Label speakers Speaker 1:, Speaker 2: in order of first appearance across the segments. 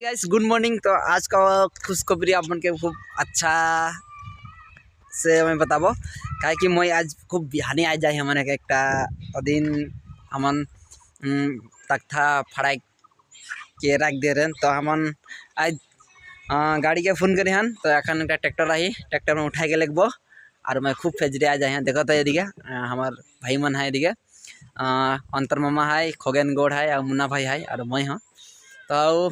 Speaker 1: Guys good morning. तो आज का खुशखबरी अपन के खूब अच्छा से मैं बताबो काहे कि मैं आज खूब बिहानी आ जाए हमन एक दिन हमन तख्ता फड़ाई के रख दे रहे तो हमन आज गाड़ी के फोन करे हन तो एखन एक ट्रैक्टर आई ट्रैक्टर में उठा के लगबो और मैं खूब फेजरे आ जाए देखो तो ये हमार भाई मन है ये अंतर मामा है खोगेन गौड़ है और मुन्ना भाई है और मैं हाँ तो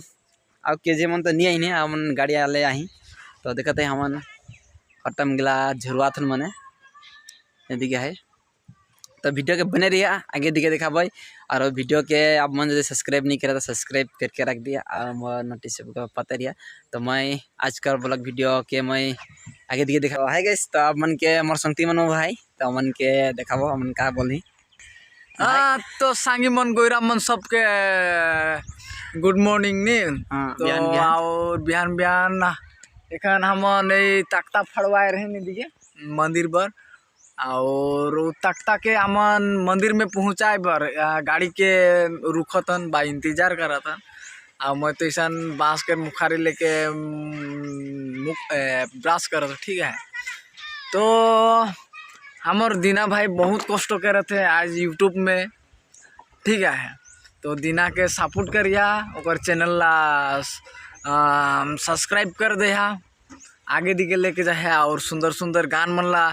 Speaker 1: अब के मन तो नहीं आई हमन गाड़ी आले आई तो देखते हमन खत्म गिला झुरवाथन मने एदिके है तो वीडियो के बने रहिए आगे दिखे देखा भाई और वीडियो के आप मन जो सब्सक्राइब नहीं करे तो सब्सक्राइब करके रख दिया और नोटिस को पता रहा तो मैं आज का ब्लॉग वीडियो के मैं आगे दिखे देखा है गैस तो आप मन के मोर संगती मन भाई तो मन के देखाबो मन का बोली
Speaker 2: तो सांगी मन गोइरा मन सबके गुड मॉर्निंग नी तो और बिहान बिहान एखन हमन तख्ता फड़वाए रहे नी दिखे मंदिर पर और तख्ता के हमन मंदिर में पहुँचाए बर गाड़ी के रुकतन बा इंतजार करतन और मैं तो ऐसा बाँस के मुखारी लेके ब्रश करत ठीक है। तो हमार दीना भाई बहुत कष्ट करे थे आज यूट्यूब में ठीक है। तो दीना के सपोर्ट करिया और चैनल ला सब्सक्राइब कर दे आगे दिखे लेके जाए और सुंदर सुंदर गान मन ला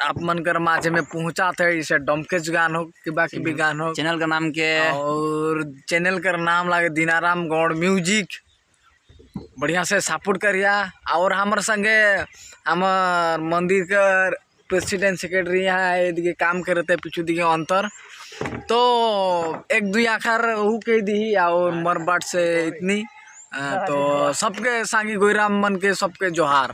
Speaker 2: आप मन कर माझे में पहुँचा थे इसे डमकेज गान हो कि बाकी भी गान हो
Speaker 1: चैनल का नाम के
Speaker 2: और चैनल का नाम लागे दीनाराम गौड़ म्यूजिक बढ़िया से सपोर्ट करिया और हमारे संगे हमार मंदिर का प्रेसिडेंट सेक्रेटरी है दिखे काम करते पीछू दिखे अंतर तो एक दुई आखर हु कह दी और मर बाट से इतनी तो सबके सांगी गोइराम मन के सबके जोहार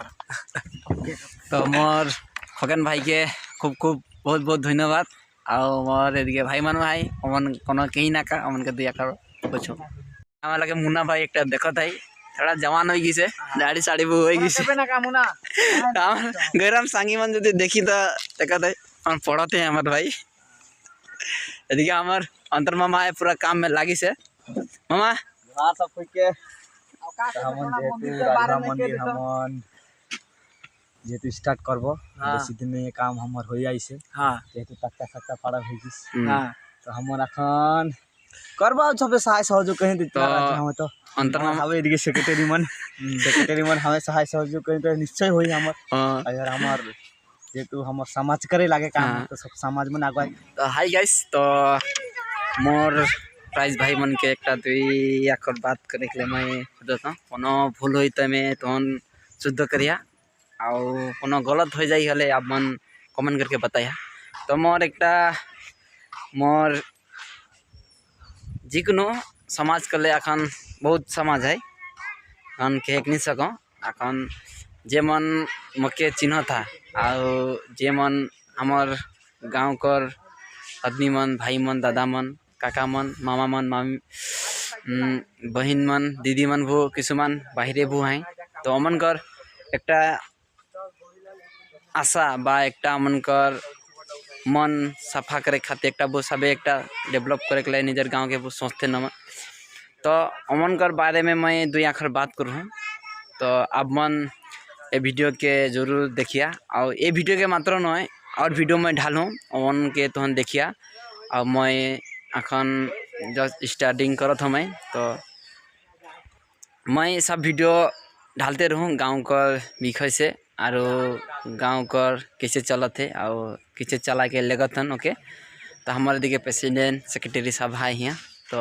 Speaker 1: तो मोर खगन भाई के खूब खूब बहुत बहुत धन्यवाद और मोर एदिके भाई मन भाई अमन कोनो कहीं ना का अमन के दुई आखर कुछ हमारा लगे मुन्ना भाई एक देखत है थोड़ा जवान हो गई दाढ़ी साड़ी वो हो गई गैराम सांगी मन जो देखी तो देखत है हम पढ़ते हैं हमारे भाई यदि हमार अंतर मामा है पूरा काम में लागी से मामा
Speaker 2: सब कोई के
Speaker 3: हमन जेतु स्टार्ट करबो बेसी दिन में काम हमर हो जाइसे
Speaker 2: हां
Speaker 3: जेतु तख्ता तख्ता फाड़ा हो गइस
Speaker 2: हां
Speaker 3: तो हमन अखन करबो सबे सहाय सहयोग कहीं देता हम तो
Speaker 1: अंतर मामा
Speaker 3: हवे दिके सेक्रेटरी मन हमें सहाय सहयोग कहीं तो निश्चय होई हमर अगर हमर जेतु हमर समाज करे लागे काम तो सब समाज में आगुआई
Speaker 1: तो हाय गाइस तो मोर प्राइज भाई मन के एक दुई आखर बात करे के लिए मैं खुदता कोनो भूल होई त मैं तोन शुद्ध करिया और कोनो गलत हो जाई हले आप मन कमेंट करके बताया तो मोर एकटा मोर जिकुनो समाज के लिए अखन बहुत समाज है अन के नहीं सको अखन जे मन मके चिन्ह था और जे मन हमार गाँव कर आदमी मन भाई मन दादा मन काका मन मामा मन मामी बहन मन दीदी मन भू किसुमान बाहरे भू हैं तो अमन कर एकटा आशा बा एकटा अमन कर मन सफा करे खातिर एकटा वो सब एकटा डेवलप करे के लिए निजर गाँव के वो सोचते न तो अमन कर बारे में मैं दुई आखर बात करूँ तो अब मन ये वीडियो के जरूर देखिया और ये वीडियो के मात्र नय और वीडियो मैं ढालूँ अमन के तुहन देखिया और मैं अखन जस्ट स्टार्टिंग करत हूँ मैं तो मैं सब वीडियो ढालते रहूँ गाँव कर विषय से और गाँव कर कैसे चलत है और कैसे चला के लगतन ओके तो हमारे दिखे प्रेसिडेंट सेक्रेटरी सब है यहाँ तो